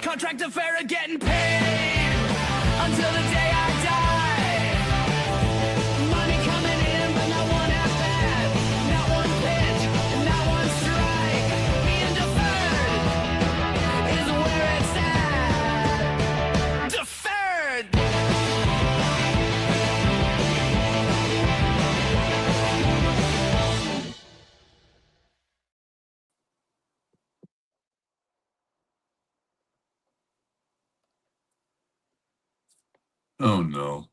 Contract affair of getting paid until the day I die. Money coming in, but not one at bat, not one pitch, not one strike. Being deferred is where it's at. Deferred. Oh no.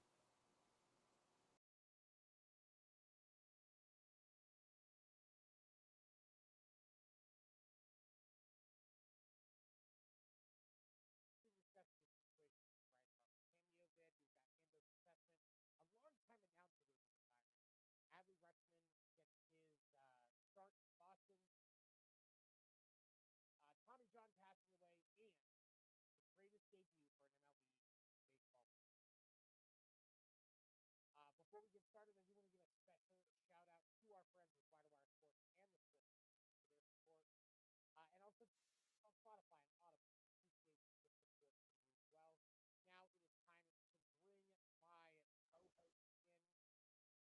Adley gets his start in Boston. Tommy John passing away, and the greatest debut for an MLB baseball player. Before we get started, I do want to give a special shout out to our friends with Wire Sports and the Swift for their support, and also on Spotify and Audible. Appreciate the support from you as well. Now it is time to bring my co-host in.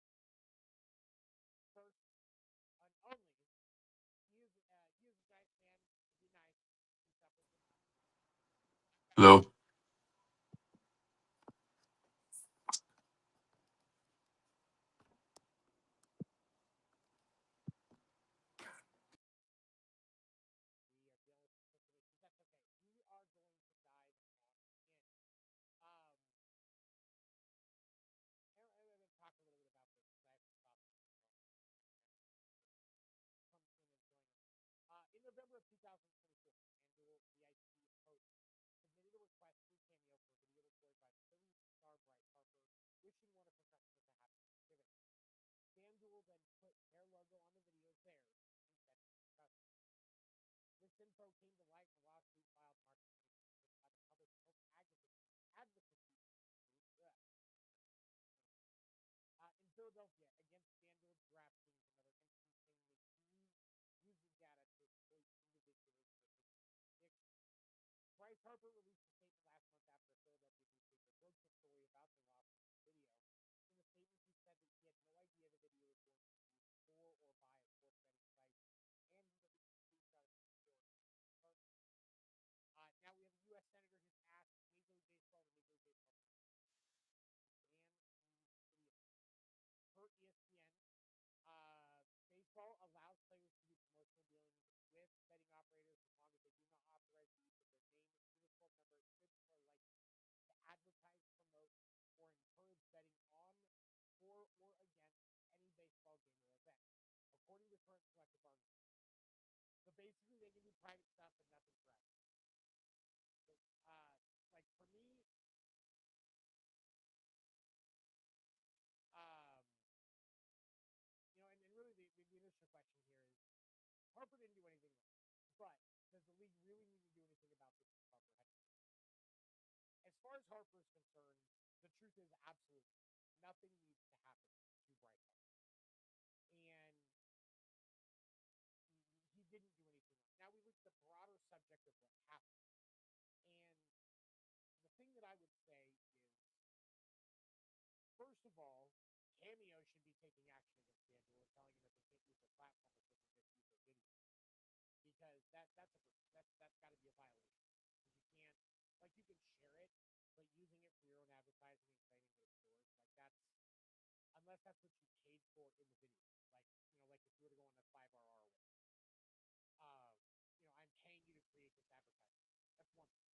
First and only, he is a nice man. Be nice. He suffers from nothing. Hello. We are dealing with some situations. That's okay. We are going to dive on in. And I'm going to talk a little bit about this because I have some thoughts. Come in and join us. In November of 2022, Ando, the IT host, submitted a request through Cameo for a video recorded by Phillies star Bryce Harper, wishing one of her customers a happy Thanksgiving. FanDuel then put their logo on the video as theirs and sent it to the customer. This info came to light in a lawsuit filed March 2026 by the Public Health Advocacy Group in Philadelphia against FanDuel, DraftKings, and other entities, claiming they using data to exploit individuals for statistics. Bryce Harper released a statement last month after a Philadelphia newspaper broke the story about the lawsuit video. In the statement, he said that he had no idea the video was going to be used for or by a sports betting site, and he released a screenshot of the story. Now we have a U.S. senator who's asked Major League Baseball and the Major League Baseball ban these videos. Per ESPN, baseball allows players to do promotional dealings with betting operators as long as they do not authorize the use of their name, uniform number, script, or likeness to advertise, promote, or encourage betting on, for, or against any baseball game or event, according to current collective bargaining. So basically, they can do private stuff, but nothing private. So, like for me, and really the initial question here is, Harper didn't do anything wrong, but does the league really need to do anything about this if Harper had to? As far as Harper is concerned, the truth is absolutely nothing needs to happen to Bryce Harper. And he didn't do anything wrong. Now we look at the broader subject of what happened. And the thing that I would say is, first of all, Cameo should be taking action against FanDuel and telling him that they can't use their platform advertising and claiming their stores. Like that's unless that's what you paid for in the video. Like if you were to go on a 5RR with, uh, I'm paying you to create this advertising. That's one thing.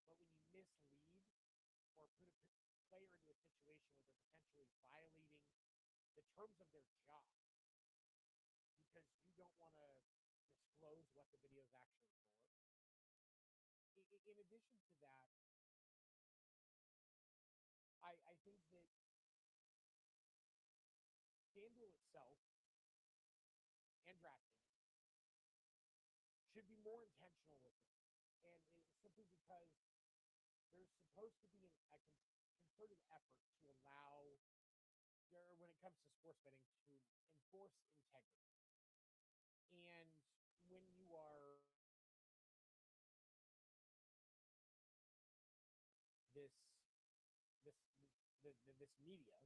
But when you mislead or put a player into a situation where they're potentially violating the terms of their job because you don't want to disclose what the video is actually for. In addition to that, I think that FanDuel itself and DraftKings should be more intentional with it. And it's simply because there's supposed to be a concerted effort to allow, when it comes to sports betting, to enforce integrity. And when you are this media,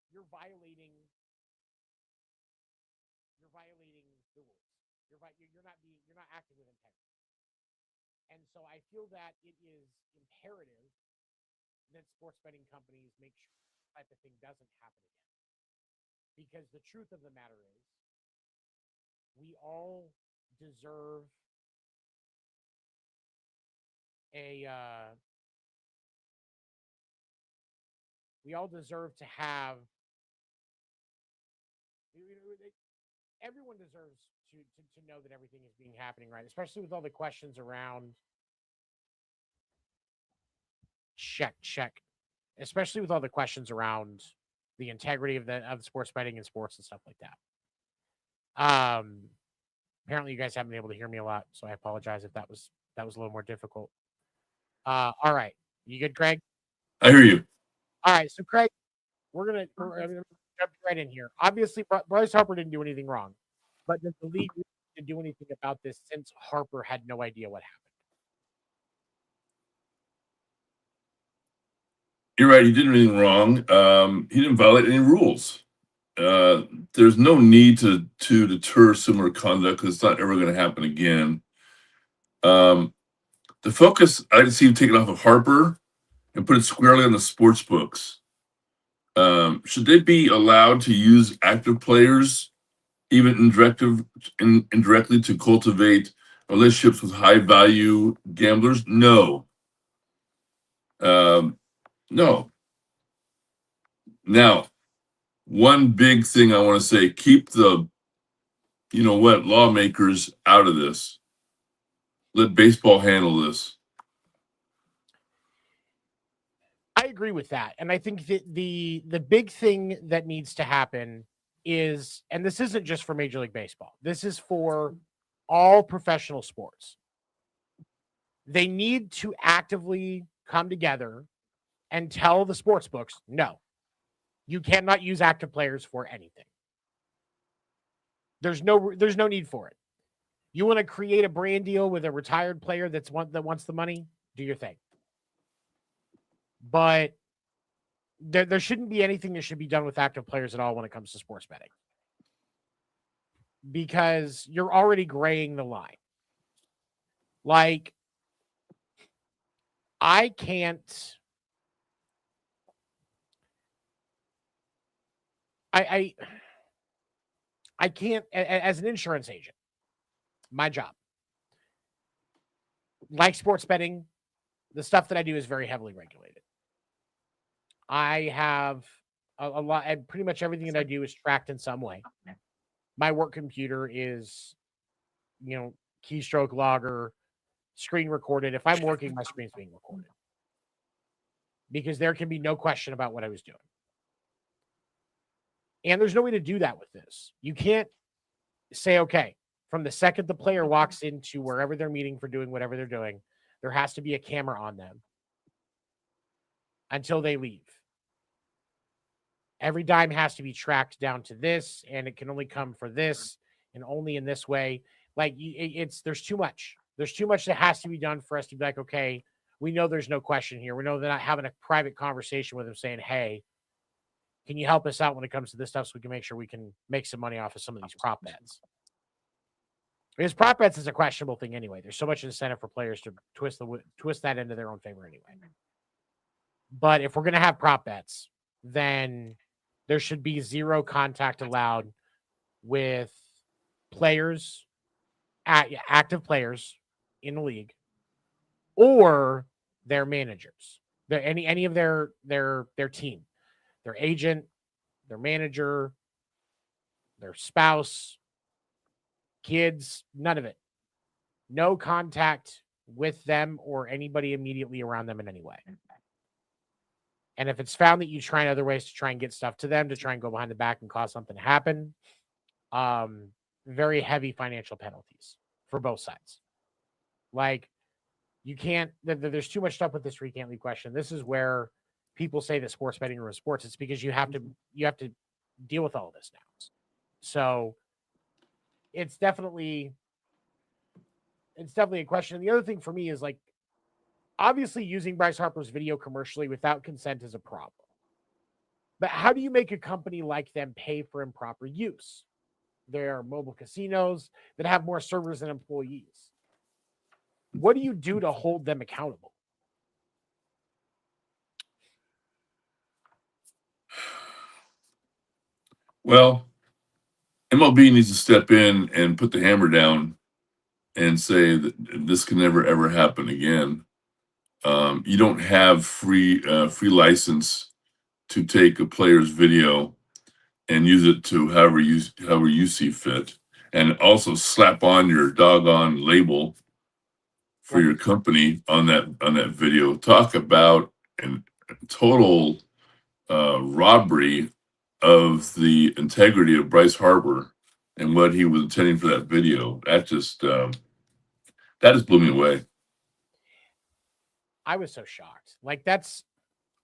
you're violating the rules. You're not acting with integrity. And so I feel that it is imperative that sports betting companies make sure that type of thing doesn't happen again. Because the truth of the matter is, we all deserve to have. Everyone deserves to know that everything is being happening right, especially with all the questions around check. Especially with all the questions around the integrity of the sports betting and sports and stuff like that. Apparently you guys haven't been able to hear me a lot, so I apologize if that was a little more difficult. All right. You good, Craig? I hear you. All right. So, Craig, we're gonna jump right in here. Obviously, Bryce Harper didn't do anything wrong, but does the league need to do anything about this since Harper had no idea what happened? You're right. He did anything wrong. He didn't violate any rules. There's no need to deter similar conduct because it's not ever going to happen again. The focus I'd see taken off of Harper and put it squarely on the sports books. Should they be allowed to use active players, even indirectly, to cultivate relationships with high-value gamblers? No. No. Now, one big thing I want to say: keep the, lawmakers out of this. Let baseball handle this. I agree with that. And I think that the big thing that needs to happen is, and this isn't just for Major League Baseball, this is for all professional sports. They need to actively come together and tell the sports books, no, you cannot use active players for anything. There's no need for it. You want to create a brand deal with a retired player that wants the money? Do your thing. But there shouldn't be anything that should be done with active players at all when it comes to sports betting, because you're already graying the line. Like, I can't. I can't, as an insurance agent, my job, like sports betting, the stuff that I do is very heavily regulated. I have a lot, and pretty much everything that I do is tracked in some way. My work computer is, keystroke logger, screen recorded. If I'm working, my screen's being recorded because there can be no question about what I was doing. And there's no way to do that with this. You can't say, okay, from the second the player walks into wherever they're meeting for doing whatever they're doing, there has to be a camera on them until they leave. Every dime has to be tracked down to this, and it can only come for this and only in this way. Like, there's too much. There's too much that has to be done for us to be like, okay, we know there's no question here. We know they're not having a private conversation with them saying, hey, can you help us out when it comes to this stuff so we can make sure we can make some money off of some of these prop bets? Because prop bets is a questionable thing anyway. There's so much incentive for players to twist that into their own favor anyway. But if we're going to have prop bets, then there should be zero contact allowed with players, active players in the league, or their managers, any of their team, their agent, their manager, their spouse, kids, none of it. No contact with them or anybody immediately around them in any way. And if it's found that you try in other ways to try and get stuff to them, to try and go behind the back and cause something to happen, very heavy financial penalties for both sides. Like, you can't, there's too much stuff with this recant league question. This is where people say that sports betting ruins sports. It's because you have to deal with all of this now. So it's definitely a question. And the other thing for me is, like, obviously using Bryce Harper's video commercially without consent is a problem. But how do you make a company like them pay for improper use? There are mobile casinos that have more servers than employees. What do you do to hold them accountable? Well, MLB needs to step in and put the hammer down and say that this can never ever happen again. You don't have free license to take a player's video and use it to however you see fit, and also slap on your doggone label for your company on that video. Talk about a total robbery of the integrity of Bryce Harper and what he was intending for that video. That just blew me away. I was so shocked. Like, that's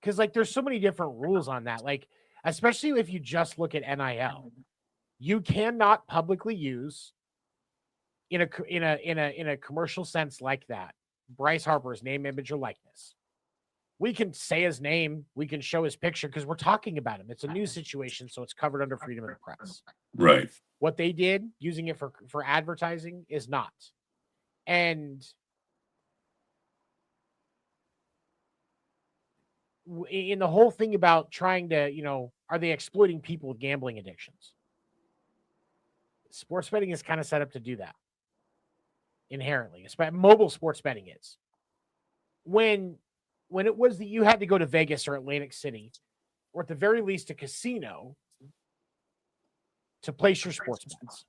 because, like, there's so many different rules on that. Like, especially if you just look at NIL, you cannot publicly use in a commercial sense like that Bryce Harper's name, image, or likeness. We can say his name, we can show his picture because we're talking about him. It's a news situation, so it's covered under freedom of the press. Right. What they did, using it for advertising, is not. And in the whole thing about trying to, are they exploiting people with gambling addictions? Sports betting is kind of set up to do that inherently. Mobile sports betting is. When it was that you had to go to Vegas or Atlantic City, or at the very least a casino, to place your sports bets,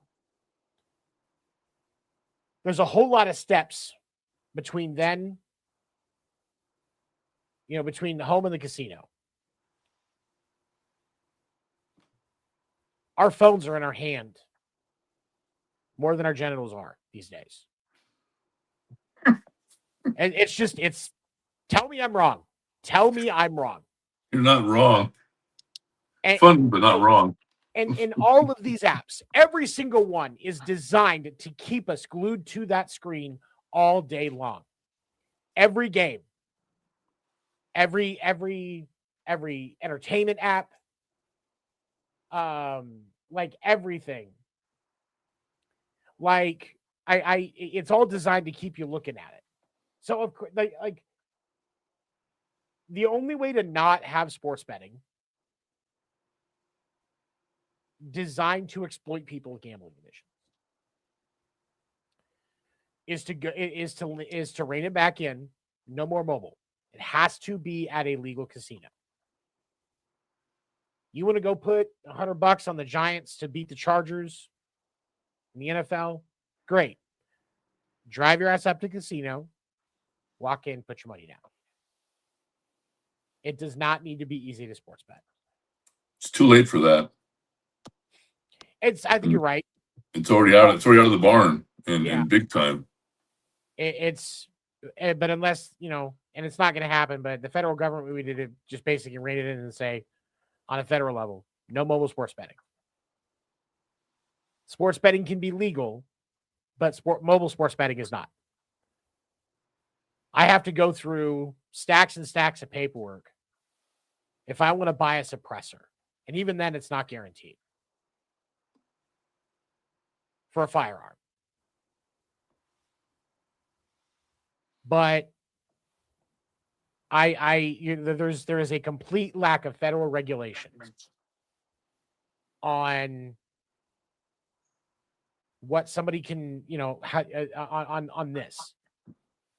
there's a whole lot of steps between then, between the home and the casino. Our phones are in our hand more than our genitals are these days. And it's tell me I'm wrong. Tell me I'm wrong. You're not wrong. Fun, but not wrong. And in all of these apps, every single one is designed to keep us glued to that screen all day long. Every game, every entertainment app, like everything. Like it's all designed to keep you looking at it. So of course, like the only way to not have sports betting designed to exploit people with gambling addiction is to rein it back in. No more mobile. It has to be at a legal casino. You want to go put $100 on the Giants to beat the Chargers in the NFL? Great. Drive your ass up to the casino, walk in, put your money down. It does not need to be easy to sports bet. It's too late for that. I think you're right. It's already out. It's already out of the barn in big time. But unless, and it's not going to happen, but the federal government, we need to just basically rein it in and say, on a federal level, no mobile sports betting. Sports betting can be legal, but mobile sports betting is not. I have to go through stacks and stacks of paperwork if I want to buy a suppressor. And even then, it's not guaranteed for a firearm. But there is a complete lack of federal regulations on what somebody can, on this.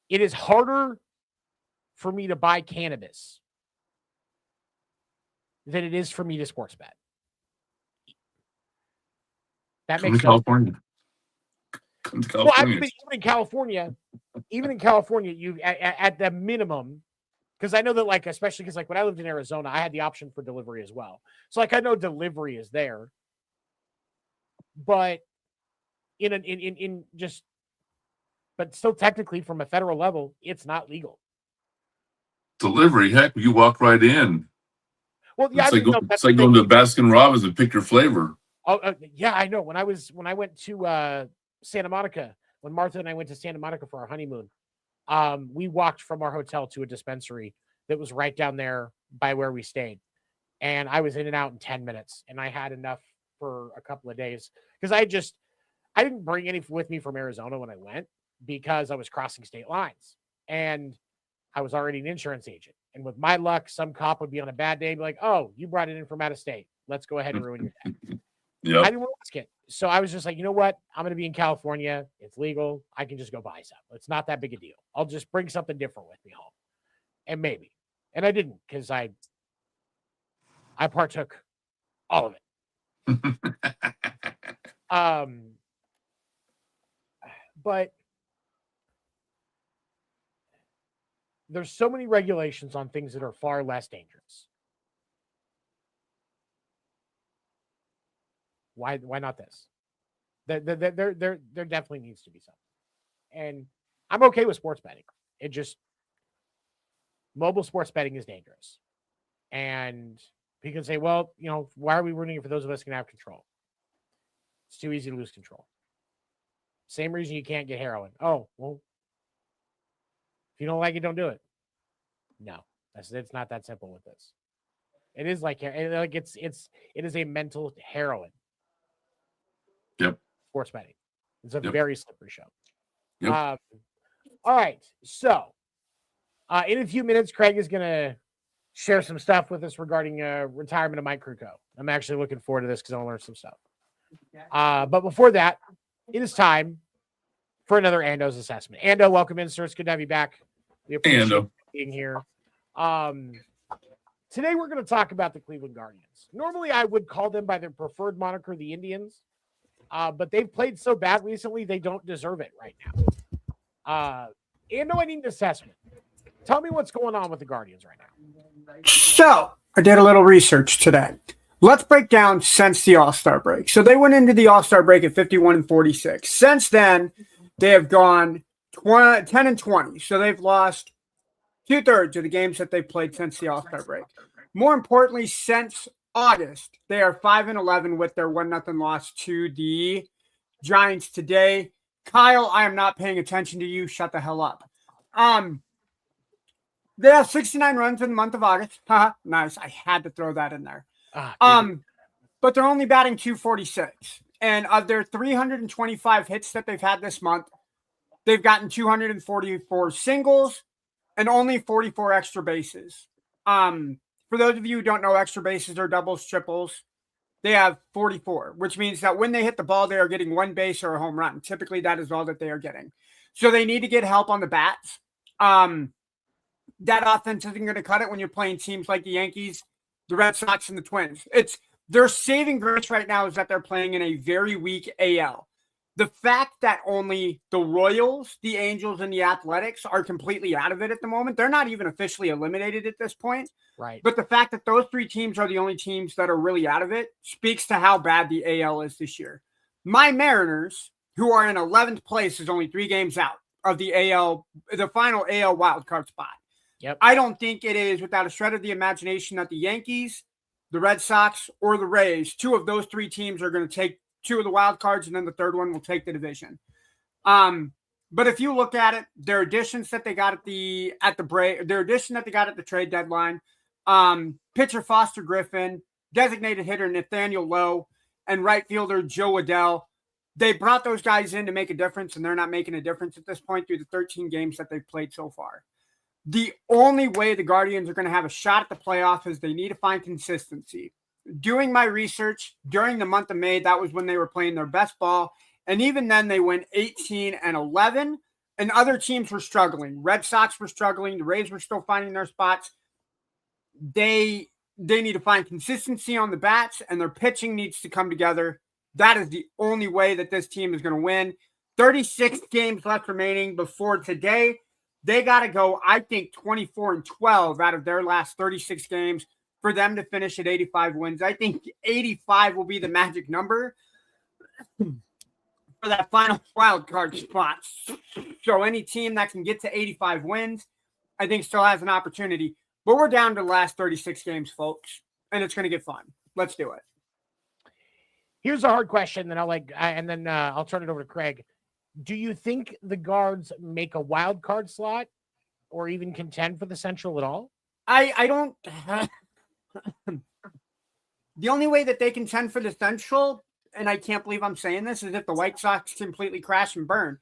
It is harder for me to buy cannabis than it is for me to sports bet. That Come makes to no sense. California. Come to Well, California. even in California, you at the minimum, because I know that, like, especially because, like, when I lived in Arizona, I had the option for delivery as well. So, like, I know delivery is there, but but still technically from a federal level, it's not legal. Delivery, heck, you walk right in. Well, yeah, It's like going to Baskin Robbins and pick your flavor. Oh, yeah, I know. When I went to Santa Monica, when Martha and I went to Santa Monica for our honeymoon, we walked from our hotel to a dispensary that was right down there by where we stayed. And I was in and out in 10 minutes, and I had enough for a couple of days because I didn't bring any with me from Arizona when I went because I was crossing state lines and I was already an insurance agent. And with my luck, some cop would be on a bad day and be like, "Oh, you brought it in from out of state. Let's go ahead and ruin your day." Yep. I didn't want to risk it. So I was just like, you know what? I'm going to be in California. It's legal. I can just go buy some. It's not that big a deal. I'll just bring something different with me home. And maybe. And I didn't because I partook all of it. But there's so many regulations on things that are far less dangerous. Why not this? There definitely needs to be something. And I'm okay with sports betting. It just, mobile sports betting is dangerous. And you can say, well, why are we rooting it for those of us who can have control? It's too easy to lose control. Same reason you can't get heroin. Oh, well, if you don't like it, don't do it. No, it's not that simple with this. It is like it is a mental heroin. Yep. Sports betting. It's a very slippery show. Yep. All right. So, in a few minutes, Craig is going to share some stuff with us regarding retirement of Mike Krukow. I'm actually looking forward to this because I want to learn some stuff. But before that, it is time for another Ando's assessment. Ando, welcome in, sir. It's good to have you back. We appreciate you being here. Today, we're going to talk about the Cleveland Guardians. Normally, I would call them by their preferred moniker, the Indians. But they've played so bad recently, they don't deserve it right now. Ando, I need an assessment. Tell me what's going on with the Guardians right now. So, I did a little research today. Let's break down since the All-Star break. So, they went into the All-Star break at 51-46. Since then, they have gone 10-20. So, they've lost 2/3 of the games that they've played since the All-Star break. More importantly, since August, they are 5-11 with their 1-0 loss to the Giants today. Kyle, I am not paying attention to you. Shut the hell up. They have 69 runs in the month of August. Nice. I had to throw that in there. But they're only batting .246. And of their 325 hits that they've had this month, they've gotten 244 singles and only 44 extra bases. For those of you who don't know, extra bases are doubles, triples. They have 44, which means that when they hit the ball, they are getting one base or a home run. Typically, that is all that they are getting. So they need to get help on the bats. That offense isn't going to cut it when you're playing teams like the Yankees, the Red Sox, and the Twins. Their saving grace right now is that they're playing in a very weak AL. The fact that only the Royals, the Angels, and the Athletics are completely out of it at the moment, they're not even officially eliminated at this point. Right. But the fact that those three teams are the only teams that are really out of it speaks to how bad the AL is this year. My Mariners, who are in 11th place, is only 3 games out of the final AL wildcard spot. Yep. I don't think it is without a shred of the imagination that the Yankees, the Red Sox, or the Rays, 2 of those 3 teams are going to take 2 of the wild cards, and then the third one will take the division. But if you look at it, their additions that they got at the trade deadline, pitcher Foster Griffin, designated hitter Nathaniel Lowe, and right fielder Joe Adell, they brought those guys in to make a difference, and they're not making a difference at this point through the 13 games that they've played so far. The only way the Guardians are going to have a shot at the playoffs is they need to find consistency. Doing my research during the month of May, that was when they were playing their best ball. And even then, they went 18-11, and other teams were struggling. Red Sox were struggling. The Rays were still finding their spots. They need to find consistency on the bats, and their pitching needs to come together. That is the only way that this team is going to win. 36 games left remaining before today. They got to go, I think, 24-12 out of their last 36 games for them to finish at 85 wins. I think 85 will be the magic number for that final wild card spot. So any team that can get to 85 wins, I think still has an opportunity. But we're down to the last 36 games, folks, and it's going to get fun. Let's do it. Here's a hard question, then I'll turn it over to Craig. Do you think the Guards make a wild card slot or even contend for the Central at all? I don't. The only way that they contend for the Central, and I can't believe I'm saying this, is if the White Sox completely crash and burn.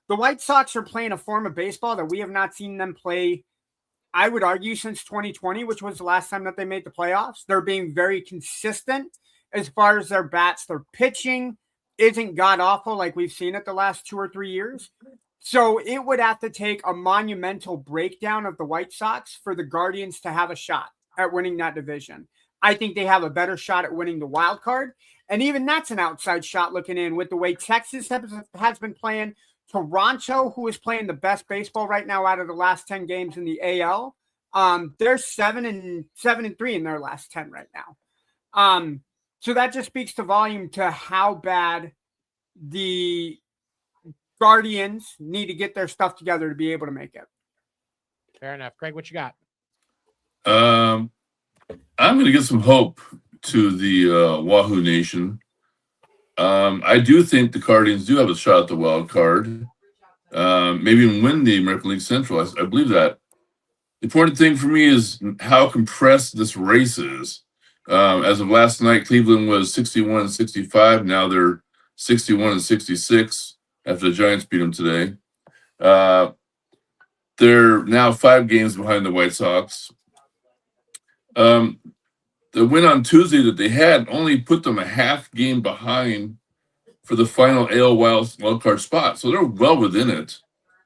The White Sox are playing a form of baseball that we have not seen them play, I would argue, since 2020, which was the last time that they made the playoffs. They're being very consistent as far as their bats. Their pitching isn't god-awful like we've seen it the last 2 or 3 years. So it would have to take a monumental breakdown of the White Sox for the Guardians to have a shot at winning that division. I think they have a better shot at winning the wild card. And even that's an outside shot looking in with the way Texas has been playing. Toronto, who is playing the best baseball right now out of the last 10 games in the AL, they're 7-3 in their last 10 right now. So that just speaks to volume to how bad the Guardians need to get their stuff together to be able to make it. Fair enough. Craig, what you got? I'm going to give some hope to the Wahoo Nation. I do think the Guardians do have a shot at the wild card. Maybe even win the American League Central. I believe that. The important thing for me is how compressed this race is. As of last night, Cleveland was 61-65. Now they're 61-66 after the Giants beat them today. They're now 5 games behind the White Sox. The win on Tuesday that they had only put them a half game behind for the final AL wild card spot. So they're well within it.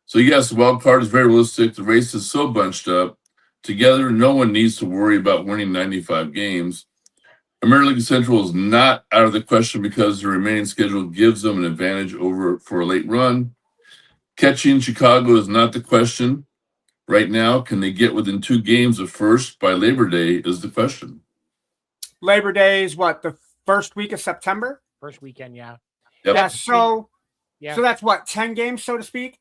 So yes, the wild card is very realistic. The race is so bunched up. Together, no one needs to worry about winning 95 games. American League Central is not out of the question because the remaining schedule gives them an advantage over for a late run. Catching Chicago is not the question right now. Can they get within 2 games of first by Labor Day is the question. Labor Day is what, the first week of September? First weekend, yeah. Yep. Yeah, so that's what, 10 games, so to speak?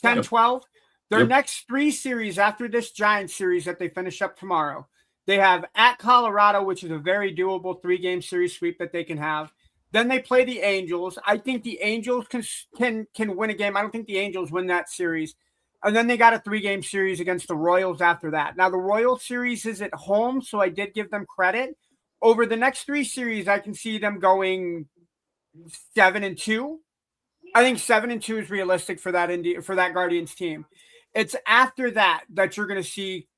10, 12? Their next 3 series after this Giants series that they finish up tomorrow. They have at Colorado, which is a very doable 3-game series sweep that they can have. Then they play the Angels. I think the Angels can win a game. I don't think the Angels win that series. And then they got a 3-game series against the Royals after that. Now, the Royals series is at home, so I did give them credit. Over the next 3 series, I can see them going 7-2. I think 7-2 is realistic for that Guardians team. It's after that you're going to see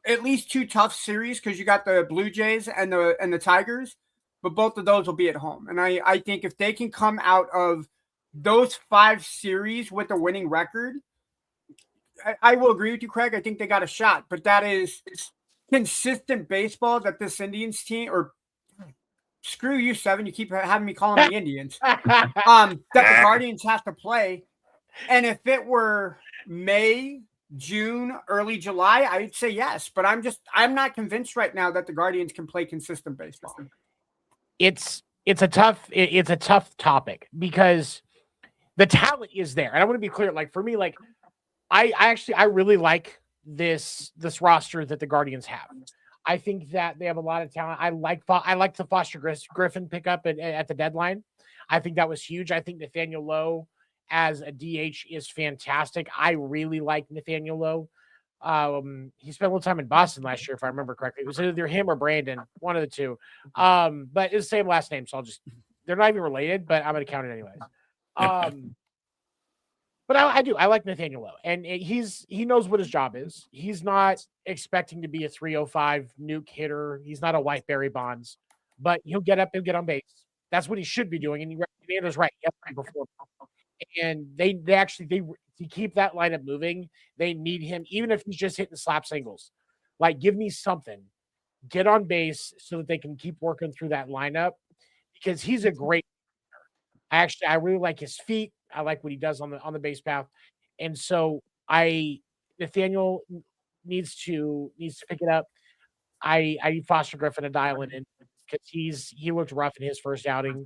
at least 2 tough series because you got the Blue Jays and the Tigers, but both of those will be at home. And I think if they can come out of those 5 series with a winning record, I will agree with you, Craig. I think they got a shot, but that is consistent baseball that this Indians team, or screw you, Seven. You keep having me call them the Indians. That the Guardians have to play. And if it were May, June, early July, I'd say yes. But I'm not convinced right now that the Guardians can play consistent baseball. It's a tough topic because the talent is there. And I want to be clear, like for me, like I really like this roster that the Guardians have. I think that they have a lot of talent. I like the Foster Griffin pickup at the deadline. I think that was huge. I think Nathaniel Lowe as a DH is fantastic. I really like Nathaniel Lowe. He spent a little time in Boston last year, if I remember correctly. It was either him or Brandon, one of the two. But it's the same last name, so they're not even related, but I'm going to count it anyways. But I do. I like Nathaniel Lowe, and he knows what his job is. He's not expecting to be a 305 nuke hitter. He's not a White Barry Bonds, but he'll get up and get on base. That's what he should be doing. And Andrew's right. Before, and they to keep that lineup moving, they need him, even if he's just hitting slap singles. Like, give me something. Get on base so that they can keep working through that lineup, because he's a great hitter. I really like his feet. I like what he does on the base path. And so Nathaniel needs to pick it up. I need Foster Griffin to dial it in, because he looked rough in his first outing.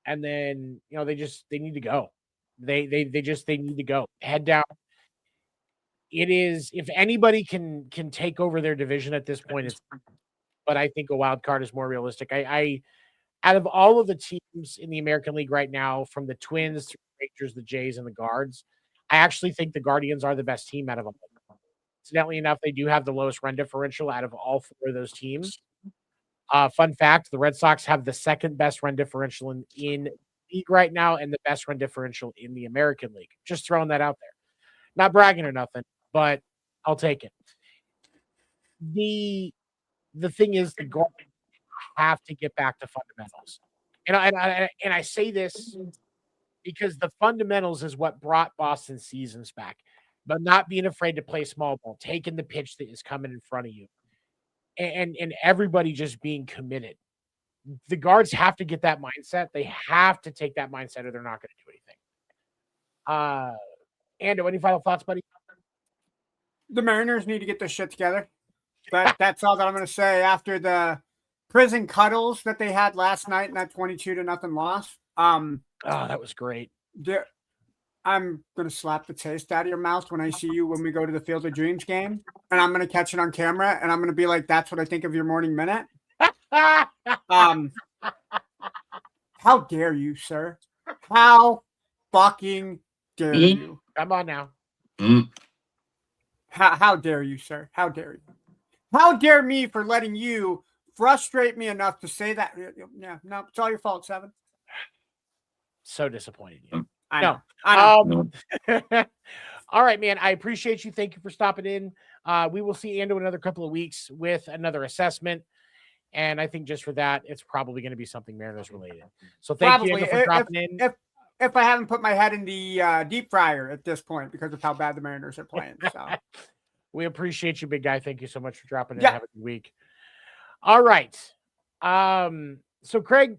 And then, they need to go. They need to go. Head down. It is, if anybody can take over their division at this point, but I think a wild card is more realistic. I out of all of the teams in the American League right now, from the Twins, the Rangers, the Jays, and the Guards, I actually think the Guardians are the best team out of them. Incidentally enough, they do have the lowest run differential out of all four of those teams. Fun fact, the Red Sox have the second best run differential in league right now, and the best run differential in the American League. Just throwing that out there. Not bragging or nothing, but I'll take it. The thing is, the Guardians have to get back to fundamentals. And I say this because the fundamentals is what brought Boston's seasons back. But not being afraid to play small ball, taking the pitch that is coming in front of you, and everybody just being committed. The Guards have to get that mindset. They have to take that mindset, or they're not going to do anything. Ando, any final thoughts, buddy? The Mariners need to get their shit together. That's all that I'm going to say after the prison cuddles that they had last night in that 22-0 loss. That was great. I'm going to slap the taste out of your mouth when I see you when we go to the Field of Dreams game, and I'm going to catch it on camera, and I'm going to be like, that's what I think of your morning minute. How dare you, sir? How fucking dare you? Come on now. How dare you, sir? How dare you? How dare me for letting you frustrate me enough to say that? Yeah, no, it's all your fault, Seven. So disappointed you. I know. All right, man. I appreciate you. Thank you for stopping in. We will see Ando in another couple of weeks with another assessment. And I think just for that, it's probably going to be something Mariners related. So thank you for dropping in. If I haven't put my head in the deep fryer at this point because of how bad the Mariners are playing. So we appreciate you, big guy. Thank you so much for dropping in. Yeah. Have a good week. All right. So Craig,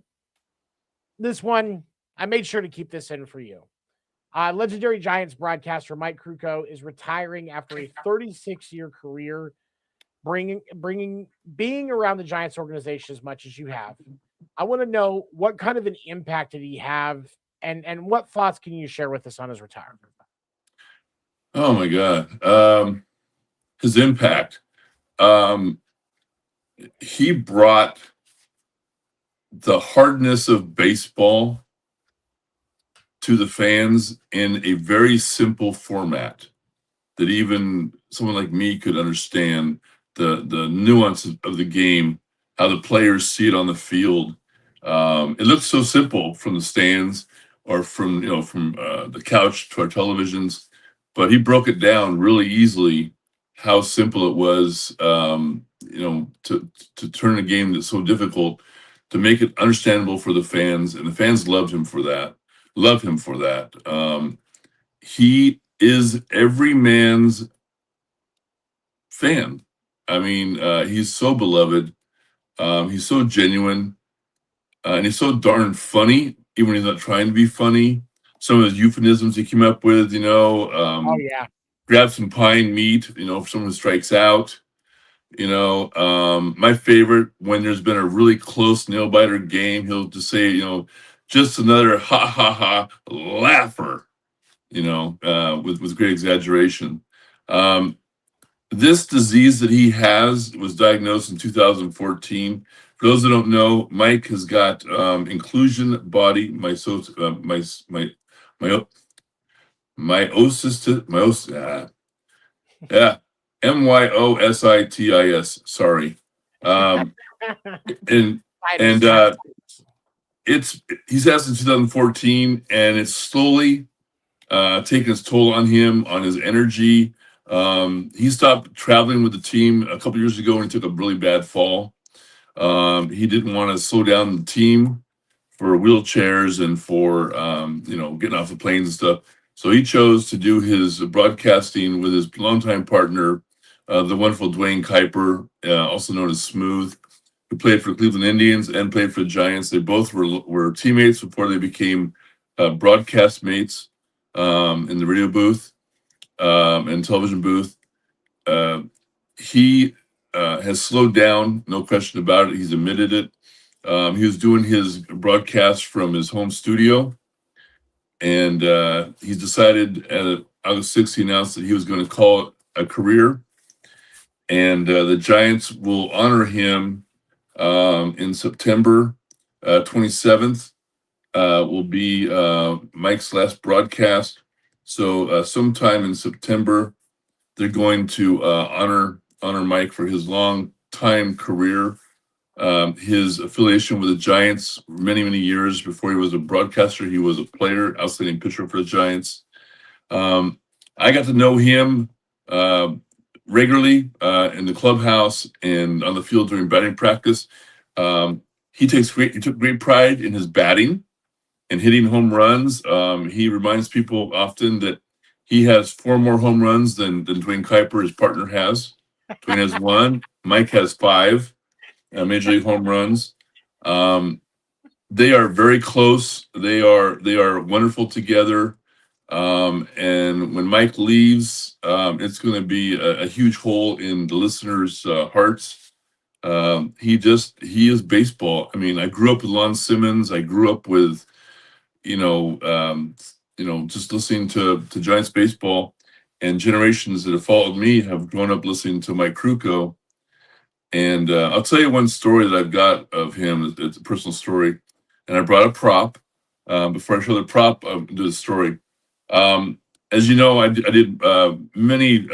this one, I made sure to keep this in for you. Legendary Giants broadcaster Mike Krukow is retiring after a 36-year career, being around the Giants organization as much as you have. I want to know, what kind of an impact did he have, and what thoughts can you share with us on his retirement? Oh my God. His impact. He brought the hardness of baseball to the fans in a very simple format that even someone like me could understand the nuances of the game, how the players see it on the field. It looks so simple from the stands or from the couch to our televisions, but he broke it down really easily how simple it was, to turn a game that's so difficult, to make it understandable for the fans, and the fans loved him for that. He is every man's fan. I mean, he's so beloved. He's so genuine, and he's so darn funny, even when he's not trying to be funny. Some of his euphemisms he came up with, grab some pine meat, for someone who strikes out. My favorite, when there's been a really close nail biter game, he'll just say, just another ha ha ha laugher, with great exaggeration. This disease that he has was diagnosed in 2014. For those that don't know, Mike has got inclusion body myositis. MYOSITIS. Sorry. And he's had since 2014, and it's slowly taking its toll on him, on his energy. He stopped traveling with the team a couple years ago when he took a really bad fall. He didn't want to slow down the team for wheelchairs and for getting off the planes and stuff. So he chose to do his broadcasting with his longtime partner, the wonderful Dwayne Kuiper, also known as Smooth, who played for Cleveland Indians and played for the Giants. They both were teammates before they became broadcast mates in the radio booth and television booth. He has slowed down, no question about it. He's admitted it. He was doing his broadcast from his home studio, and he's decided August 6th, he announced that he was going to call it a career, and the Giants will honor him in September 27th. Will be Mike's last broadcast. So sometime in September, they're going to honor Mike for his long time career. His affiliation with the Giants many years before he was a broadcaster. He was a player, outstanding pitcher for the Giants. I got to know him regularly in the clubhouse and on the field during batting practice. He took great pride in his batting and hitting home runs. He reminds people often that he has 4 more home runs than Dwayne Kuiper, his partner, has. Dwayne has 1. Mike has 5 major league home runs. They are very close. They are wonderful together. And when Mike leaves, it's going to be a huge hole in the listeners' hearts. He is baseball. I mean, I grew up with Lon Simmons. I grew up with, just listening to Giants baseball, and generations that have followed me have grown up listening to Mike Krukow. And I'll tell you one story that I've got of him. It's a personal story. And I brought a prop. Before I show the prop, I'll do the story. As you know, I did many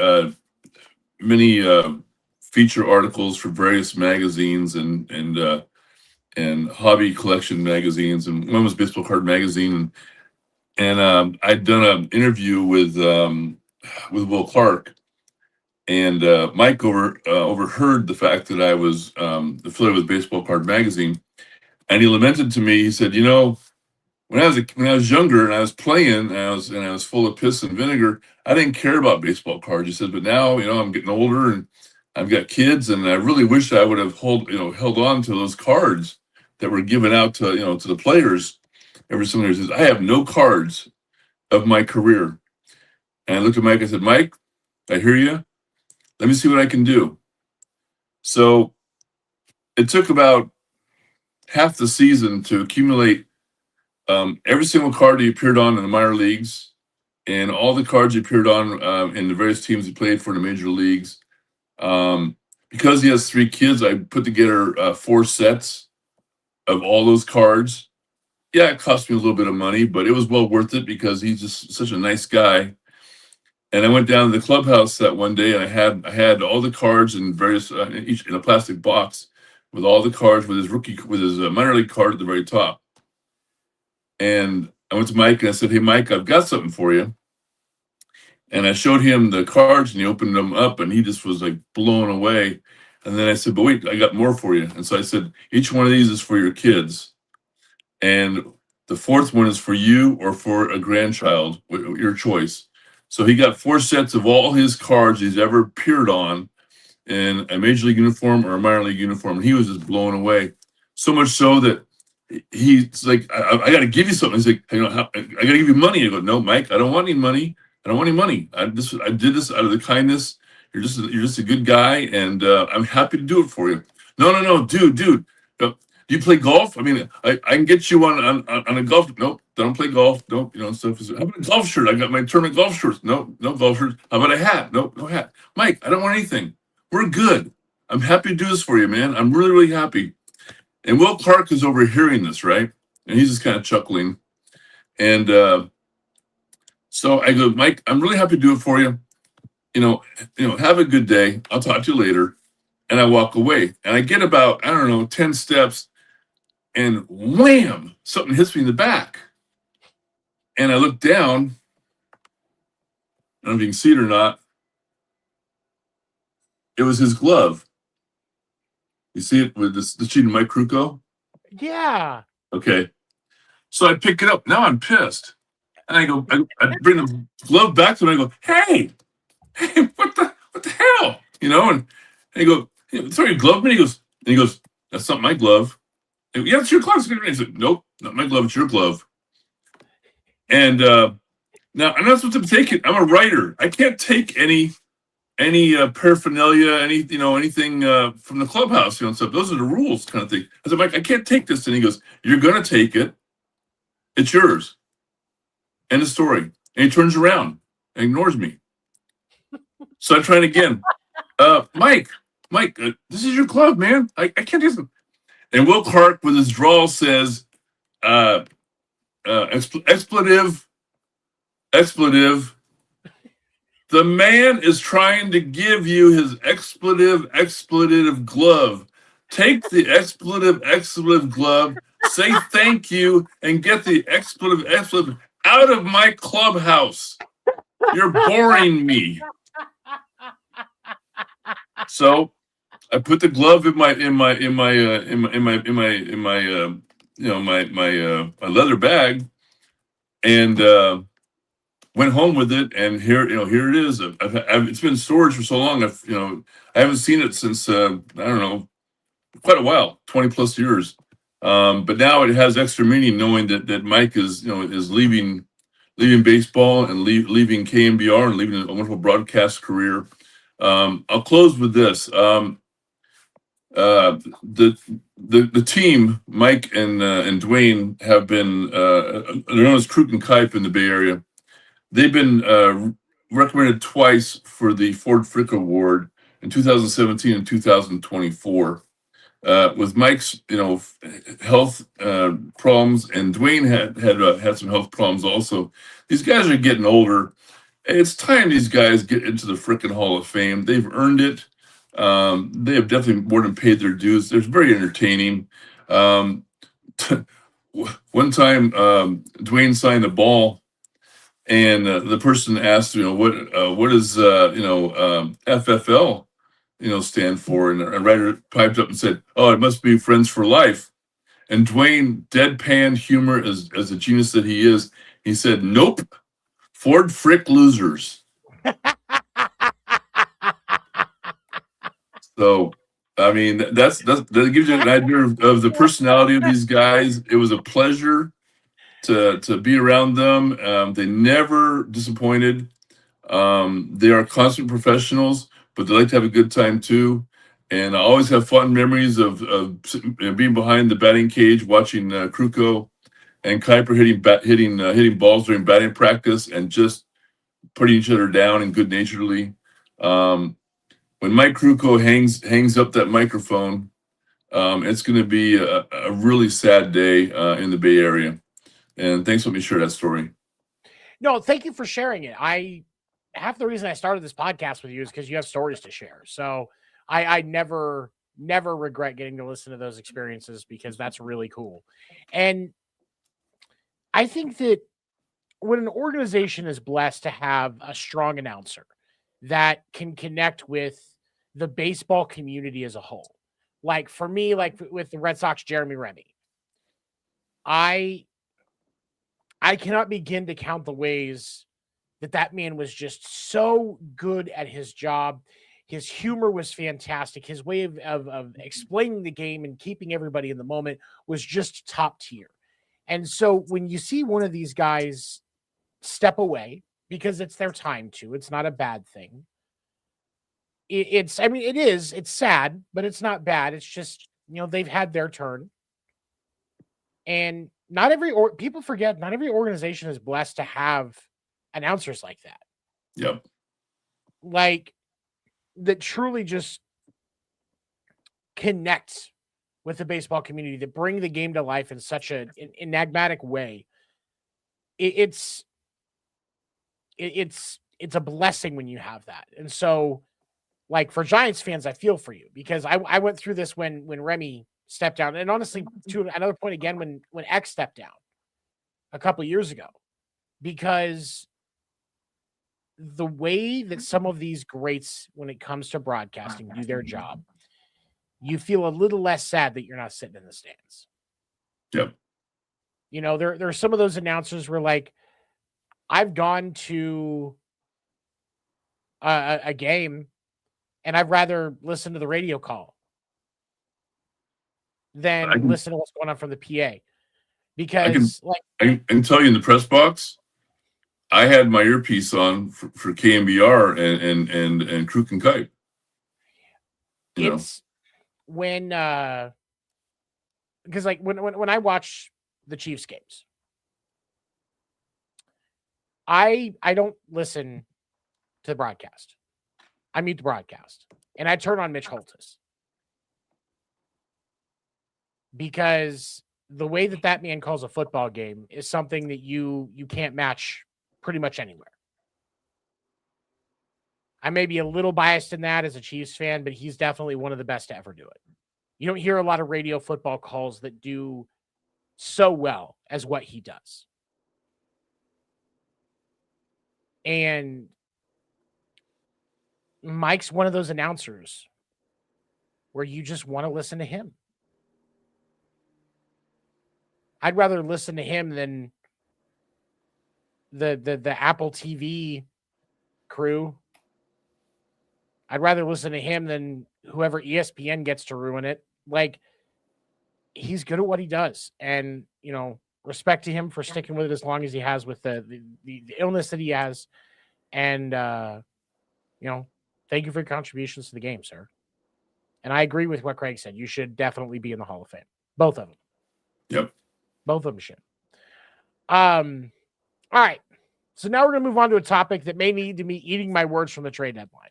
feature articles for various magazines and hobby collection magazines, and one was Baseball Card Magazine, and I'd done an interview with Will Clark, and Mike overheard the fact that I was affiliated with Baseball Card Magazine, and he lamented to me. He said, when I was younger and I was playing and I was full of piss and vinegar, I didn't care about baseball cards. He said, but now I'm getting older and I've got kids, and I really wish I would have held on to those cards that were given out to to the players every single year. He says, I have no cards of my career. And I looked at Mike. I said, Mike, I hear you. Let me see what I can do. So it took about half the season to accumulate every single card he appeared on in the minor leagues and all the cards he appeared on in the various teams he played for in the major leagues. Because he has 3 kids, I put together 4 sets of all those cards. Yeah, it cost me a little bit of money, but it was well worth it because he's just such a nice guy. And I went down to the clubhouse that one day, and I had all the cards in various each in a plastic box with all the cards with his minor league card at the very top. And I went to Mike and I said, hey, Mike, I've got something for you. And I showed him the cards, and he opened them up, and he just was like blown away. And then I said, but wait, I got more for you. And so I said, each one of these is for your kids. And the 4th one is for you or for a grandchild, your choice. So he got 4 sets of all his cards he's ever appeared on in a major league uniform or a minor league uniform. And he was just blown away. So much so that he's like, I got to give you something. He's like, I got to give you money. I go, no, Mike, I don't want any money. I don't want any money. I did this out of the kindness. You're just a good guy, and I'm happy to do it for you. No, dude. Do you play golf? I mean, I can get you on a golf. Nope, don't play golf. Nope, stuff. How about a golf shirt? I got my tournament golf shirts. No golf shirts. How about a hat? Nope, no hat. Mike, I don't want anything. We're good. I'm happy to do this for you, man. I'm really, really happy. And Will Clark is overhearing this, right? And he's just kind of chuckling. And so I go, Mike, I'm really happy to do it for you. Have a good day. I'll talk to you later. And I walk away. And I get about, 10 steps. and wham, something hits me in the back. And I look down. I don't know if you can see it or not. It was his glove. You see it with the cheating Mike Krukow? Yeah. Okay. So I pick it up. Now I'm pissed. And I go, I bring the glove back to him. And I go, hey, what the hell? You know, and I go, throw your glove at me. He goes, that's not my glove. I go, yeah, it's your glove. He said, nope, not my glove. It's your glove. And now I'm not supposed to take it. I'm a writer. I can't take any paraphernalia, anything from the clubhouse, and stuff. Those are the rules, kind of thing. I said, Mike, I can't take this. And he goes, you're gonna take it. It's yours. End of story. And he turns around and ignores me. So I try it again. Mike, this is your glove, man. I can't do this. And Will Clark, with his drawl, says, expletive. The man is trying to give you his expletive glove. Take the expletive glove, say thank you, and get the expletive out of my clubhouse. You're boring me. So I put the glove in my leather bag, and went home with it, and here it is. It's been in storage for so long. I haven't seen it since I don't know, quite a while, 20 plus years. But now it has extra meaning, knowing that Mike is leaving baseball and leaving KMBR and leaving a wonderful broadcast career. I'll close with this. The team, Mike and Dwayne, have been they're known as Kruk and Kipe in the Bay Area. They've been recommended twice for the Ford Frick Award in 2017 and 2024. With Mike's, health problems, and Dwayne had some health problems also. These guys are getting older. It's time these guys get into the frickin' Hall of Fame. They've earned it. They have definitely more than paid their dues. They're very entertaining. One time, Dwayne signed the ball. And the person asked, what does FFL, stand for? And a writer piped up and said, "Oh, it must be Friends for Life." And Dwayne, deadpan humor as a genius that he is, he said, "Nope, Ford Frick Losers." So, I mean, that gives you an idea of the personality of these guys. It was a pleasure to be around them. They never disappointed. They are constant professionals, but they like to have a good time too. And I always have fond memories of being behind the batting cage, watching Krukow and Kuiper hitting balls during batting practice and just putting each other down and good-naturedly. When Mike Krukow hangs up that microphone, it's going to be a really sad day in the Bay Area. And thanks for letting me share that story. No, thank you for sharing it. Half the reason I started this podcast with you is because you have stories to share. So I never regret getting to listen to those experiences, because that's really cool. And I think that when an organization is blessed to have a strong announcer that can connect with the baseball community as a whole, like for me, like with the Red Sox, Jeremy Remy, I cannot begin to count the ways that man was just so good at his job. His humor was fantastic. His way of explaining the game and keeping everybody in the moment was just top tier. And so when you see one of these guys step away, because it's their time to, it's not a bad thing. It's sad, but it's not bad. It's just, they've had their turn. And people forget, not every organization is blessed to have announcers like that. Yep. Like, that truly just connects with the baseball community, that bring the game to life in such an enigmatic way. It's a blessing when you have that. And so, like, for Giants fans, I feel for you, because I went through this when Remy stepped down. And honestly, to another point again, when X stepped down a couple of years ago, because the way that some of these greats, when it comes to broadcasting, do their job, you feel a little less sad that you're not sitting in the stands. Yep. You know, there are some of those announcers where, like, I've gone to a game and I'd rather listen to the radio call than listen to what's going on from the PA. Because I can tell you in the press box, I had my earpiece on for KMBR and Kruk and Kite. It's when because like when I watch the Chiefs games, I don't listen to the broadcast. I mute the broadcast and I turn on Mitch Holtis, because the way that man calls a football game is something that you can't match pretty much anywhere. I may be a little biased in that as a Chiefs fan, but he's definitely one of the best to ever do it. You don't hear a lot of radio football calls that do so well as what he does. And Mike's one of those announcers where you just want to listen to him. I'd rather listen to him than the Apple TV crew. I'd rather listen to him than whoever ESPN gets to ruin it. Like, he's good at what he does. And, you know, respect to him for sticking with it as long as he has with the illness that he has. And, you know, thank you for your contributions to the game, sir. And I agree with what Craig said. You should definitely be in the Hall of Fame. Both of them. Yep. Both of them should. All right. So now we're going to move on to a topic that may need to be eating my words from the trade deadline.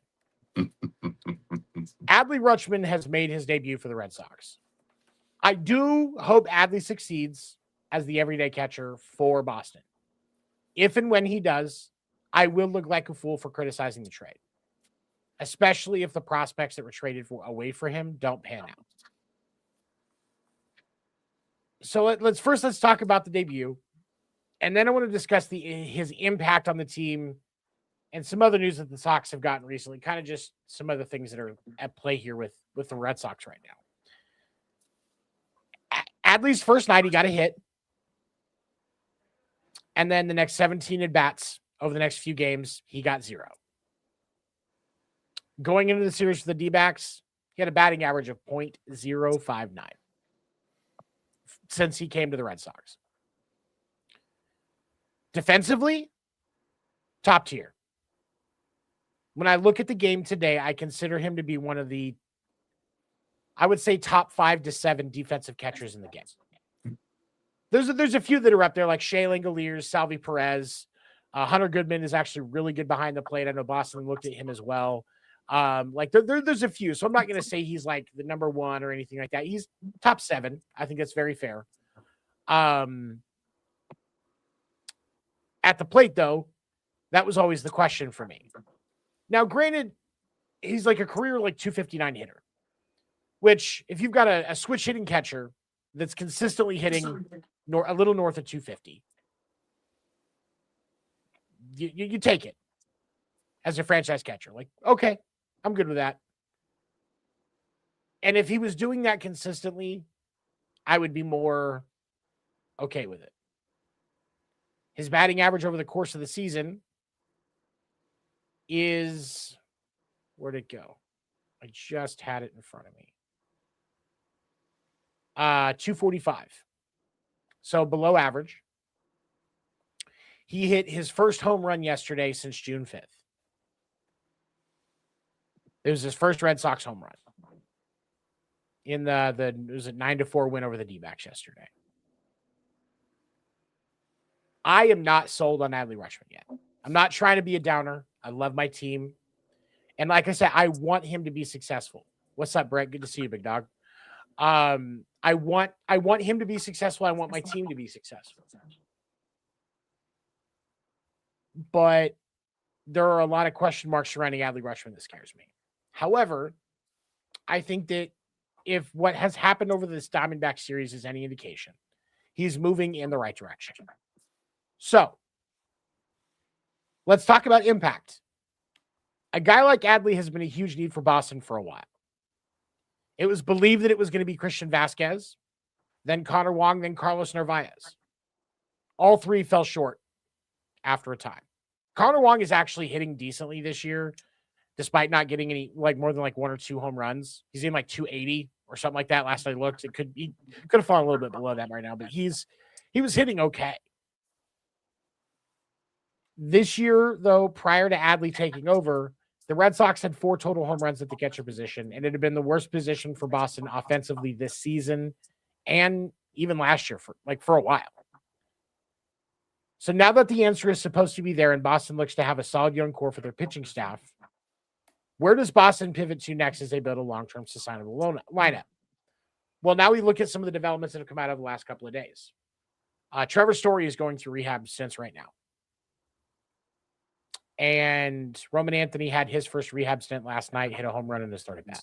Adley Rutschman has made his debut for the Red Sox. I do hope Adley succeeds as the everyday catcher for Boston. If and when he does, I will look like a fool for criticizing the trade, especially if the prospects that were traded away for him don't pan out. So let's talk about the debut, and then I want to discuss his impact on the team and some other news that the Sox have gotten recently, kind of just some other things that are at play here with the Red Sox right now. Adley's first night, he got a hit. And then the next 17 at-bats over the next few games, he got 0. Going into the series for the D-backs, he had a batting average of .059 since he came to the Red Sox. Defensively, top tier. When I look at the game today, I consider him to be one of the, I would say, top 5 to 7 defensive catchers in the game. There's a few that are up there, like Shea Langoliers, Salvi Perez. Hunter Goodman is actually really good behind the plate. I know Boston looked at him as well. There's a few, so I'm not going to say he's like the number 1 or anything like that. He's top 7. I think that's very fair. At the plate, though, that was always the question for me. Now, granted, he's like a career like 259 hitter, which if you've got a switch hitting catcher that's consistently hitting a little north of 250, you take it as a franchise catcher. Like, okay, I'm good with that. And if he was doing that consistently, I would be more okay with it. His batting average over the course of the season is, where'd it go? I just had it in front of me. 245. So below average. He hit his first home run yesterday since June 5th. It was his first Red Sox home run in it was a 9-4 win over the D-backs yesterday. I am not sold on Adley Rutschman yet. I'm not trying to be a downer. I love my team. And like I said, I want him to be successful. What's up, Brett? Good to see you, big dog. I want him to be successful. I want my team to be successful. But there are a lot of question marks surrounding Adley Rutschman that scares me. However, I think that if what has happened over this Diamondback series is any indication, he's moving in the right direction. So let's talk about impact. A guy like Adley has been a huge need for Boston for a while. It was believed that it was going to be Christian Vasquez, then Connor Wong, then Carlos Narvaez. All three fell short after a time. Connor Wong is actually hitting decently this year, despite not getting any more than 1 or 2 home runs. He's in 280 or something like that. Last I looked, he could have fallen a little bit below that right now, but he was hitting okay. This year, though, prior to Adley taking over, the Red Sox had 4 total home runs at the catcher position, and it had been the worst position for Boston offensively this season and even last year for a while. So now that the answer is supposed to be there and Boston looks to have a solid young core for their pitching staff, where does Boston pivot to next as they build a long-term sustainable lineup? Well, now we look at some of the developments that have come out of the last couple of days. Trevor Story is going through rehab stints right now. And Roman Anthony had his first rehab stint last night, hit a home run in his third at bat.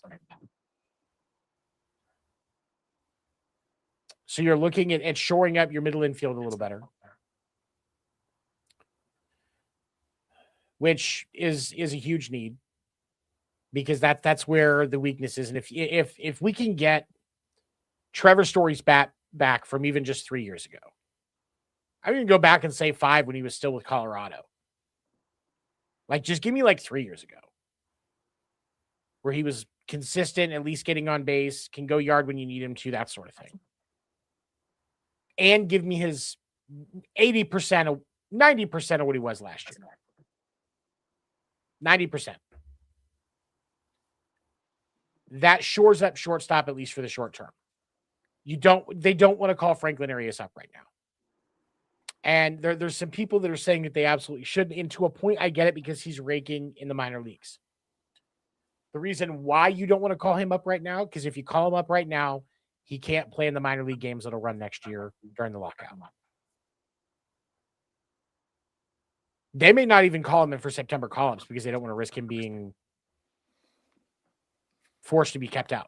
So you're looking at shoring up your middle infield a little better, which is a huge need because that's where the weakness is. And if we can get Trevor Story's bat back from even just 3 years ago, I'm going to go back and say 5 when he was still with Colorado. Just give me 3 years ago where he was consistent, at least getting on base, can go yard when you need him to, that sort of thing. And give me his 80%, 90% of what he was last year. 90%. That shores up shortstop, at least for the short term. They don't want to call Franklin Arias up right now. And there's some people that are saying that they absolutely shouldn't. And to a point, I get it because he's raking in the minor leagues. The reason why you don't want to call him up right now, because if you call him up right now, he can't play in the minor league games that'll run next year during the lockout. They may not even call him in for September call-ups because they don't want to risk him being forced to be kept out.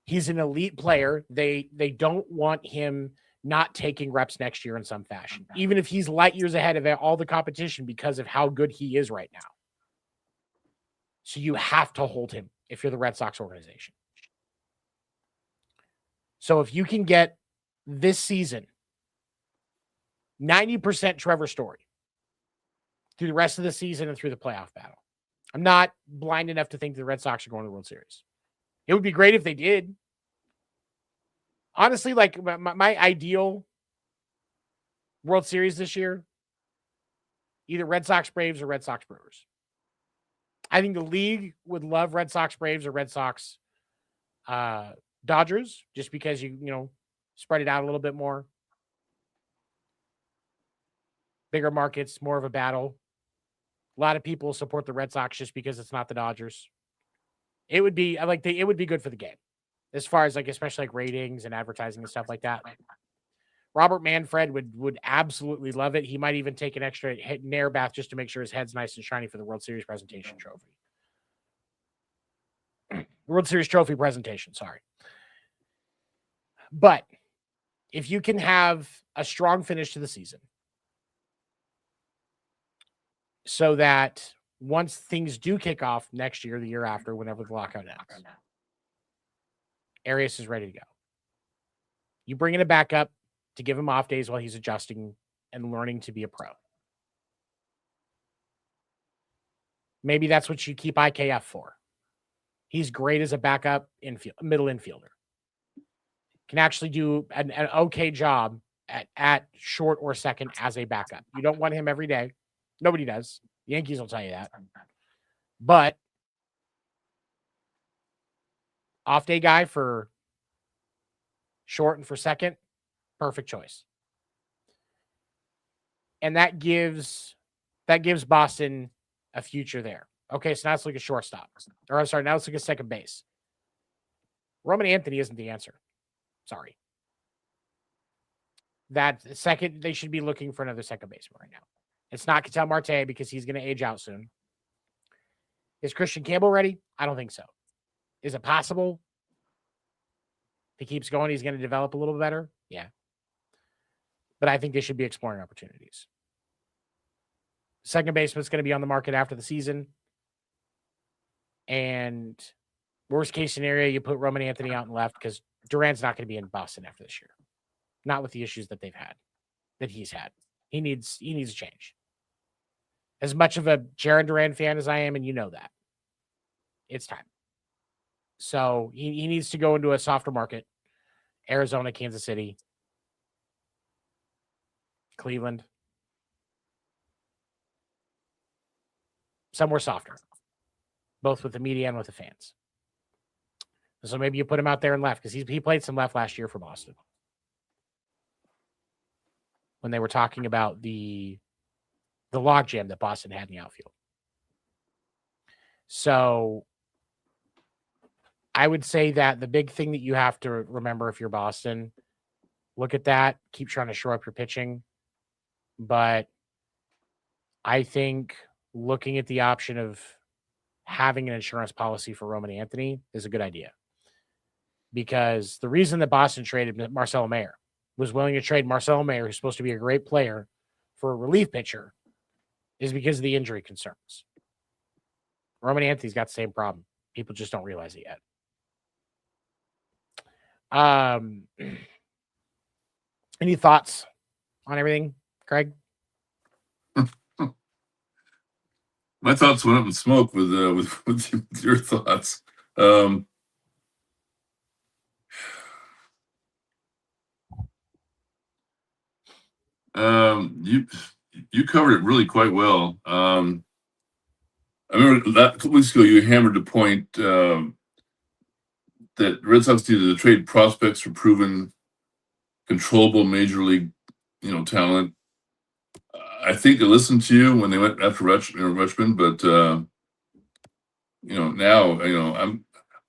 He's an elite player. They don't want him not taking reps next year in some fashion, even if he's light years ahead of all the competition because of how good he is right now. So you have to hold him if you're the Red Sox organization. So if you can get this season 90% Trevor Story through the rest of the season and through the playoff battle, I'm not blind enough to think the Red Sox are going to the World Series. It would be great if they did. Honestly, my ideal World Series this year, either Red Sox Braves or Red Sox Brewers. I think the league would love Red Sox Braves or Red Sox Dodgers, just because you spread it out a little bit more. Bigger markets, more of a battle. A lot of people support the Red Sox just because it's not the Dodgers. It would be it would be good for the game. As far as especially ratings and advertising and stuff like that. Robert Manfred would absolutely love it. He might even take an extra hit in air bath just to make sure his head's nice and shiny for the World Series presentation trophy. World Series trophy presentation, sorry. But if you can have a strong finish to the season so that once things do kick off next year, the year after, whenever the lockout ends, Arias is ready to go. You bring in a backup to give him off days while he's adjusting and learning to be a pro. Maybe that's what you keep IKF for. He's great as a backup middle infielder. Can actually do an okay job at short or second as a backup. You don't want him every day. Nobody does. The Yankees will tell you that. But off day guy for short and for second, perfect choice. And that gives Boston a future there. Okay, so now let's look at shortstop. Or I'm sorry, now let's look at second base. Roman Anthony isn't the answer. Sorry. That second, they should be looking for another second baseman right now. It's not Ketel Marte because he's going to age out soon. Is Christian Campbell ready? I don't think so. Is it possible? If he keeps going, he's going to develop a little bit better. Yeah. But I think they should be exploring opportunities. Second baseman's going to be on the market after the season. And worst case scenario, you put Roman Anthony out in left because Durant's not going to be in Boston after this year. Not with the issues that they've had, that he's had. He needs a change. As much of a Jaron Durant fan as I am, and you know that, it's time. So he needs to go into a softer market. Arizona, Kansas City, Cleveland. Somewhere softer, both with the media and with the fans. So maybe you put him out there in left because he played some left last year for Boston. When they were talking about the logjam that Boston had in the outfield. So I would say that the big thing that you have to remember if you're Boston, look at that, keep trying to shore up your pitching. But I think looking at the option of having an insurance policy for Roman Anthony is a good idea. Because the reason that Boston traded Marcelo Mayer was willing to trade Marcelo Mayer, who's supposed to be a great player, for a relief pitcher is because of the injury concerns. Roman Anthony's got the same problem. People just don't realize it yet. Any thoughts on everything, Craig? My thoughts went up in smoke with your thoughts. You covered it really quite well. I remember that a couple weeks ago you hammered the point that Red Sox needed to trade prospects for proven, controllable major league, talent. I think they listened to you when they went after Rutschman, but now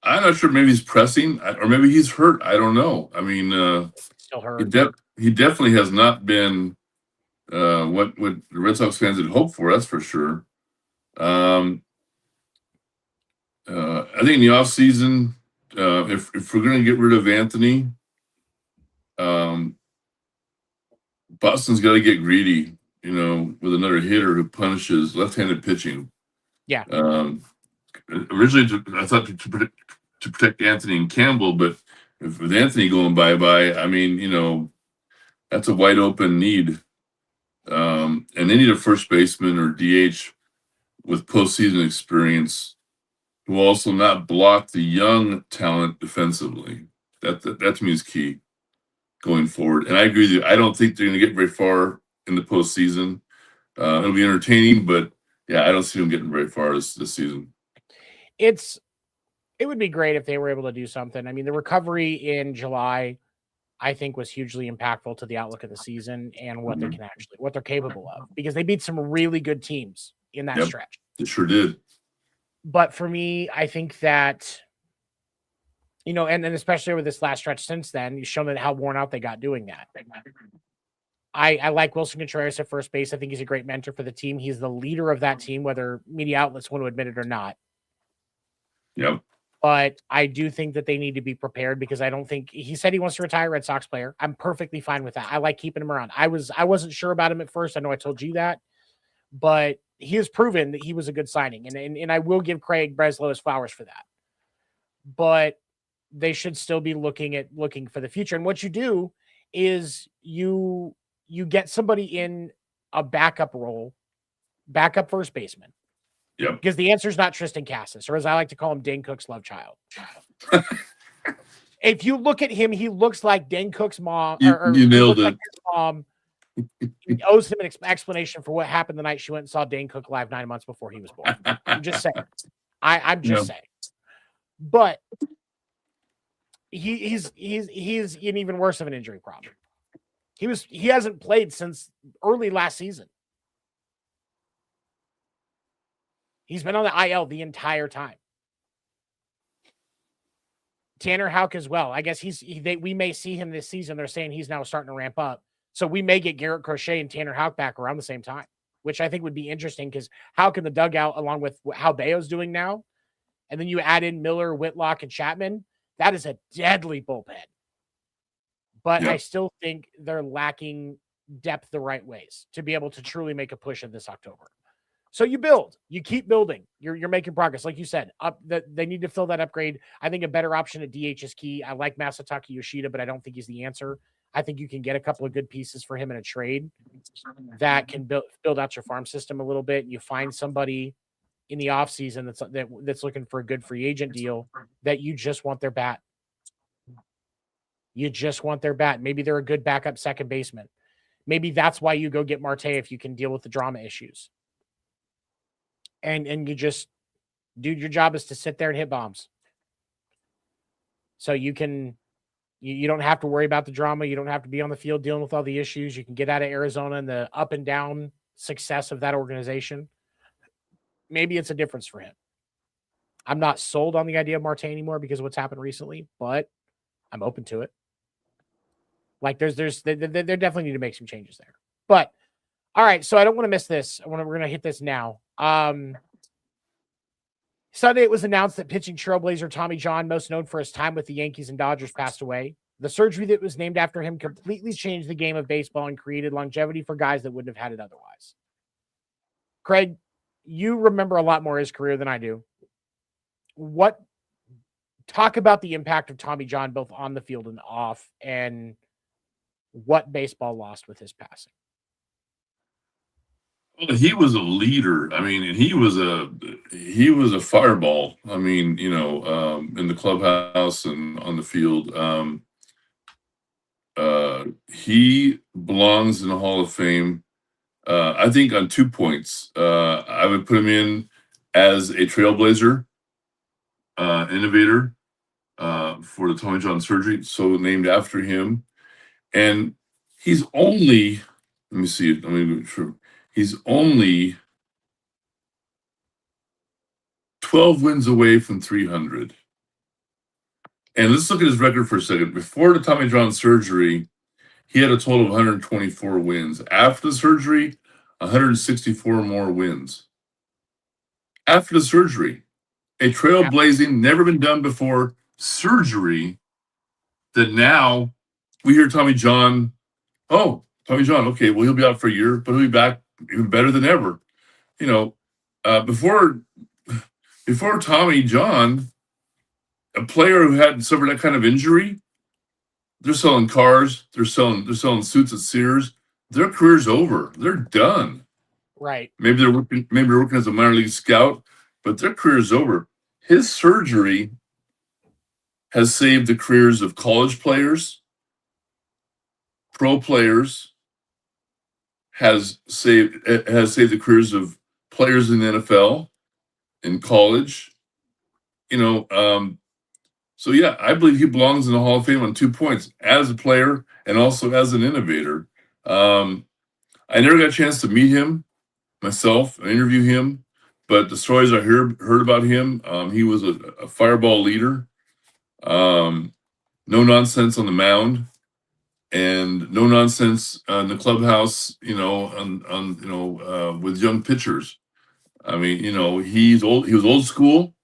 I'm not sure. Maybe he's pressing, or maybe he's hurt. I don't know. I mean, still hurt. He definitely has not been what the Red Sox fans had hoped for. That's for sure. I think in the offseason, if we're going to get rid of Anthony, Boston's got to get greedy, with another hitter who punishes left-handed pitching. Yeah. Originally, I thought to protect Anthony and Campbell, but with Anthony going bye-bye, I mean, that's a wide open need. And they need a first baseman or DH with postseason experience who will also not block the young talent defensively. That to me is key going forward. And I agree with you. I don't think they're going to get very far in the postseason. It'll be entertaining, but yeah, I don't see them getting very far this season. It would be great if they were able to do something. I mean, the recovery in July, I think, was hugely impactful to the outlook of the season and what what they're capable of, because they beat some really good teams in that stretch. They sure did. But for me, I think that, and especially over this last stretch since then, you've shown that how worn out they got doing that. I like Wilson Contreras at first base. I think he's a great mentor for the team. He's the leader of that team, whether media outlets want to admit it or not. Yep. But I do think that they need to be prepared, because I don't think he said he wants to retire Red Sox player. I'm perfectly fine with that. I like keeping him around. I wasn't sure about him at first. I know I told you that, but he has proven that he was a good signing, and I will give Craig Breslow his flowers for that. But they should still be looking for the future. And what you do is you get somebody in a backup role, backup first baseman. Yeah. Because the answer is not Tristan Cassis, or as I like to call him, Dane Cook's love child. If you look at him, he looks like Dane Cook's mom. You nailed it. Like his mom. He owes him an explanation for what happened the night she went and saw Dane Cook live 9 months before he was born. I'm just saying. I'm just saying. But he's in even worse of an injury problem. He hasn't played since early last season. He's been on the IL the entire time. Tanner Houck as well. I guess we may see him this season. They're saying he's now starting to ramp up. So we may get Garrett Crochet and Tanner Houck back around the same time, which I think would be interesting, because Houck in the dugout, along with how Bayo's doing now, and then you add in Miller, Whitlock, and Chapman, that is a deadly bullpen. But I still think they're lacking depth the right ways to be able to truly make a push in this October. So you build, you keep building. You're making progress, like you said. They need to fill that upgrade. I think a better option at DH is key. I like Masataka Yoshida, but I don't think he's the answer. I think you can get a couple of good pieces for him in a trade that can build out your farm system a little bit. You find somebody in the offseason that's looking for a good free agent deal that you just want their bat. You just want their bat. Maybe they're a good backup second baseman. Maybe that's why you go get Marte if you can deal with the drama issues. And you just, dude, your job is to sit there and hit bombs. So you don't have to worry about the drama. You don't have to be on the field dealing with all the issues. You can get out of Arizona and the up and down success of that organization. Maybe it's a difference for him. I'm not sold on the idea of Marte anymore because of what's happened recently, but I'm open to it. Like they definitely need to make some changes there. But all right, so I don't want to miss this. We're going to hit this now. Sunday, it was announced that pitching trailblazer Tommy John, most known for his time with the Yankees and Dodgers, passed away. The surgery that was named after him completely changed the game of baseball and created longevity for guys that wouldn't have had it otherwise. Craig, you remember a lot more of his career than I do. Talk about the impact of Tommy John, both on the field and off, and what baseball lost with his passing. Well, he was a leader. I mean, and he was a fireball. I mean, in the clubhouse and on the field. He belongs in the Hall of Fame. I think on 2 points. I would put him in as a trailblazer, innovator for the Tommy John surgery, so named after him. And he's only, let me see it. Let me make sure. He's only 12 wins away from 300. And let's look at his record for a second. Before the Tommy John surgery, he had a total of 124 wins. After the surgery, 164 more wins. After the surgery, a trailblazing, never been done before surgery that now we hear Tommy John, okay, well, he'll be out for a year, but he'll be back even better than ever. Before Tommy John, a player who had suffered that kind of injury, they're selling cars, they're selling suits at Sears. Their career's over. They're done. Right. Maybe they're working as a minor league scout, but their career's over. His surgery has saved the careers of college players, pro players, has saved the careers of players in the NFL, in college. So yeah, I believe he belongs in the Hall of Fame on 2 points, as a player and also as an innovator. I never got a chance to meet him myself and interview him, but the stories I heard about him, he was a fireball leader, no nonsense on the mound, and no nonsense in the clubhouse, with young pitchers. I mean, he was old school,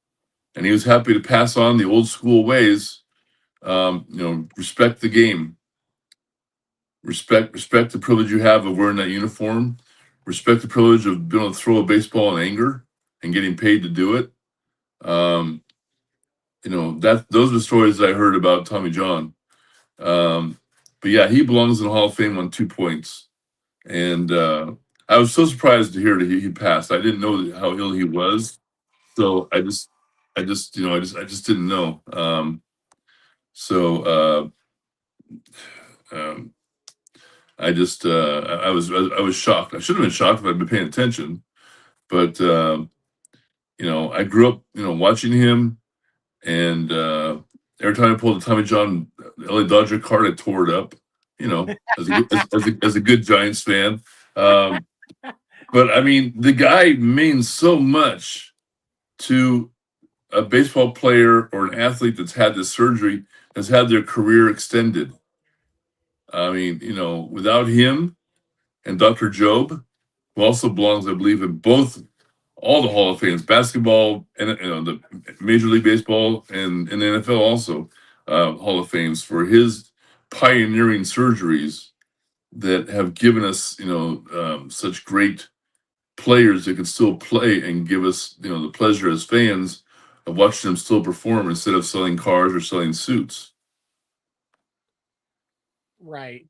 and he was happy to pass on the old school ways. Respect the game, respect the privilege you have of wearing that uniform, respect the privilege of being able to throw a baseball in anger and getting paid to do it. Those are the stories that I heard about Tommy John. But yeah, he belongs in the Hall of Fame on 2 points. And I was so surprised to hear that he passed. I didn't know how ill he was. So I just didn't know. I was shocked. I should have been shocked if I'd been paying attention. But I grew up, watching him, and every time I pulled the Tommy John LA Dodger card, I tore it up. As a good Giants fan. But I mean, the guy means so much to a baseball player or an athlete that's had this surgery, has had their career extended. I mean, without him and Dr. Job, who also belongs, I believe, in both all the Hall of Fames, basketball, and the Major League Baseball and the NFL also Hall of Fames for his pioneering surgeries that have given us, such great players that can still play and give us, the pleasure as fans of watching them still perform instead of selling cars or selling suits. Right.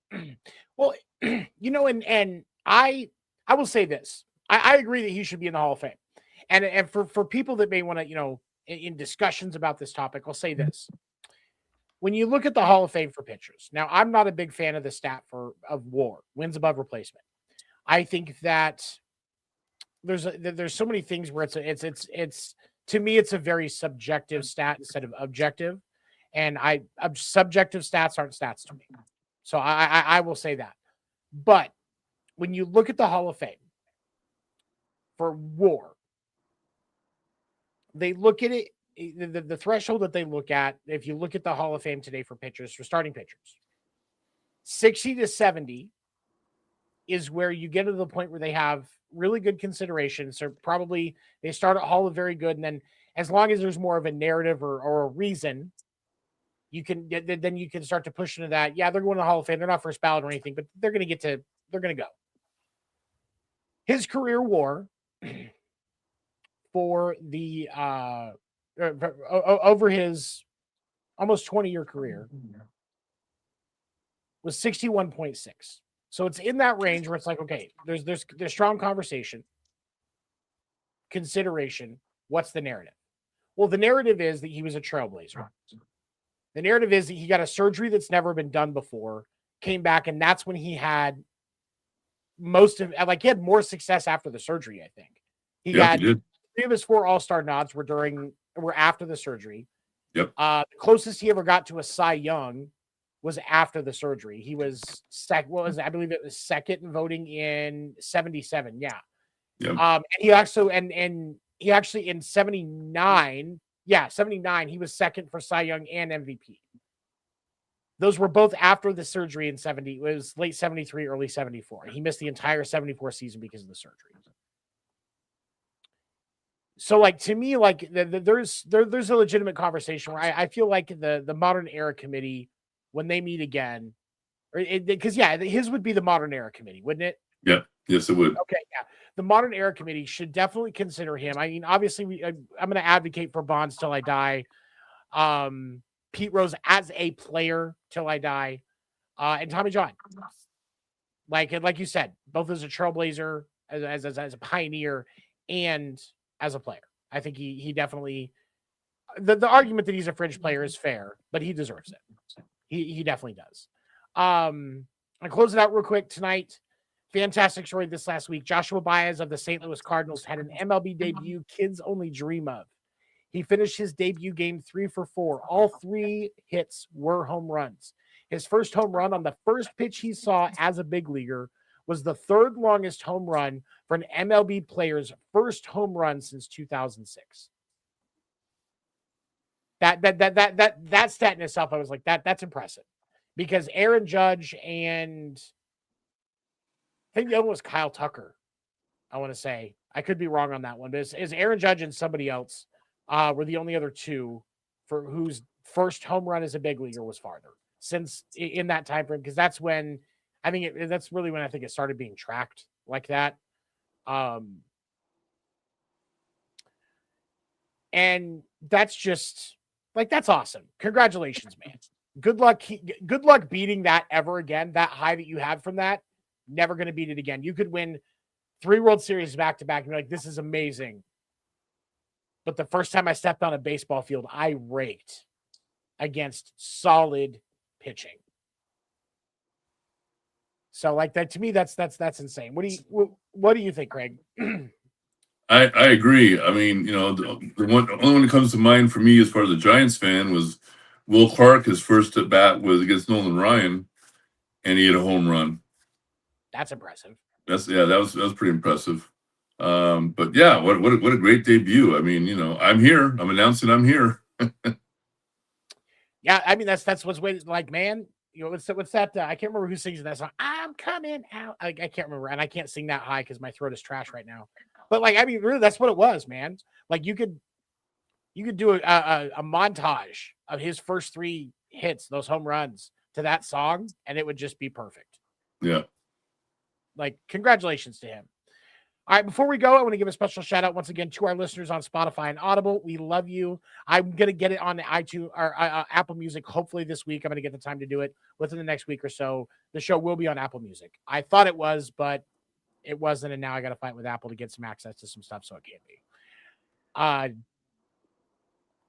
Well, and I will say this. I agree that he should be in the Hall of Fame. And for people that may want to, in discussions about this topic, I'll say this. When you look at the Hall of Fame for pitchers, now I'm not a big fan of the stat of WAR, wins above replacement. I think that there's so many things where it's to me it's a very subjective stat instead of objective, and subjective stats aren't stats to me. So I will say that. But when you look at the Hall of Fame for WAR, they look at it, the threshold that they look at, if you look at the Hall of Fame today for pitchers, for starting pitchers, 60 to 70 is where you get to the point where they have really good consideration. So probably they start at Hall of Very Good, and then as long as there's more of a narrative or a reason, you can start to push into that. Yeah, they're going to the Hall of Fame. They're not first ballot or anything, but they're going to go. His career WAR for the over his almost 20-year career was 61.6. So it's in that range where it's like, okay, there's strong conversation, consideration. What's the narrative? Well, the narrative is that he was a trailblazer. The narrative is that he got a surgery that's never been done before, came back, and that's when he had he had more success after the surgery, I think. He did. 3 of his 4 All-Star nods were after the surgery. Yep. The closest he ever got to a Cy Young was after the surgery. He was I believe it was second in voting in 77. Yeah. Yep. And he also he actually in 79, 79, he was second for Cy Young and MVP. Those were both after the surgery in 70. It was late 73, early 74. He missed the entire 74 season because of the surgery. So, to me, there's a legitimate conversation where I feel like the Modern Era Committee, when they meet again, because his would be the Modern Era Committee, wouldn't it? Yeah. Yes, it would. Okay, yeah. The Modern Era Committee should definitely consider him. I mean, obviously, I'm going to advocate for Bonds till I die. Pete Rose as a player till I die, and Tommy John. Like you said, both as a trailblazer, as a pioneer, and as a player. I think he definitely the argument that he's a fringe player is fair, but he deserves it. He definitely does. I close it out real quick tonight. Fantastic story this last week. Joshua Baez of the St. Louis Cardinals had an MLB debut kids only dream of. He finished his debut game 3 for 4. All 3 hits were home runs. His first home run on the first pitch he saw as a big leaguer was the 3rd longest home run for an MLB player's first home run since 2006. That stat in itself, I was like, that's impressive. Because Aaron Judge and I think the other one was Kyle Tucker, I want to say. I could be wrong on that one, but it's Aaron Judge and somebody else were the only other 2 for whose first home run as a big leaguer was farther since in that time frame, because that's when I think that's really when I think it started being tracked like that. And that's just that's awesome. Congratulations, man. Good luck beating that ever again. That high that you had from that, never going to beat it again. You could win 3 World Series back to back and be like, this is amazing. But the first time I stepped on a baseball field, I raked against solid pitching. So that to me, that's insane. What do you think, Craig? I agree. I mean, the only one that comes to mind for me as far as a Giants fan was Will Clark. His first at bat was against Nolan Ryan, and he hit a home run. That's impressive. That was pretty impressive. But yeah, what a great debut. I mean, I'm here. I'm announcing I'm here. Yeah, I mean that's what's waiting. Man, what's that? I can't remember who sings that song. I'm coming out. I can't remember, and I can't sing that high because my throat is trash right now. But like, I mean, really, that's what it was, man. Like you could do a montage of his first 3 hits, those home runs to that song, and it would just be perfect. Yeah. Like, congratulations to him. All right, before we go, I want to give a special shout out once again to our listeners on Spotify and Audible. We love you. I'm going to get it on the iTunes or Apple Music hopefully this week. I'm going to get the time to do it within the next week or so. The show will be on Apple Music. I thought it was, but it wasn't, and now I got to fight with Apple to get some access to some stuff, so it can't be.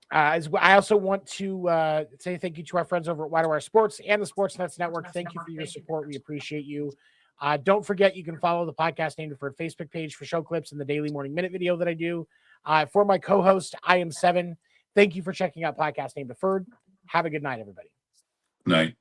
I also want to say thank you to our friends over at Widewire Sports and the Sportsnets Network. Thank you for your support. We appreciate you. Don't forget, you can follow the Podcast Name Deferred Facebook page for show clips and the daily morning minute video that I do. For my co-host, I am Seven. Thank you for checking out Podcast Name Deferred. Have a good night, everybody. Night.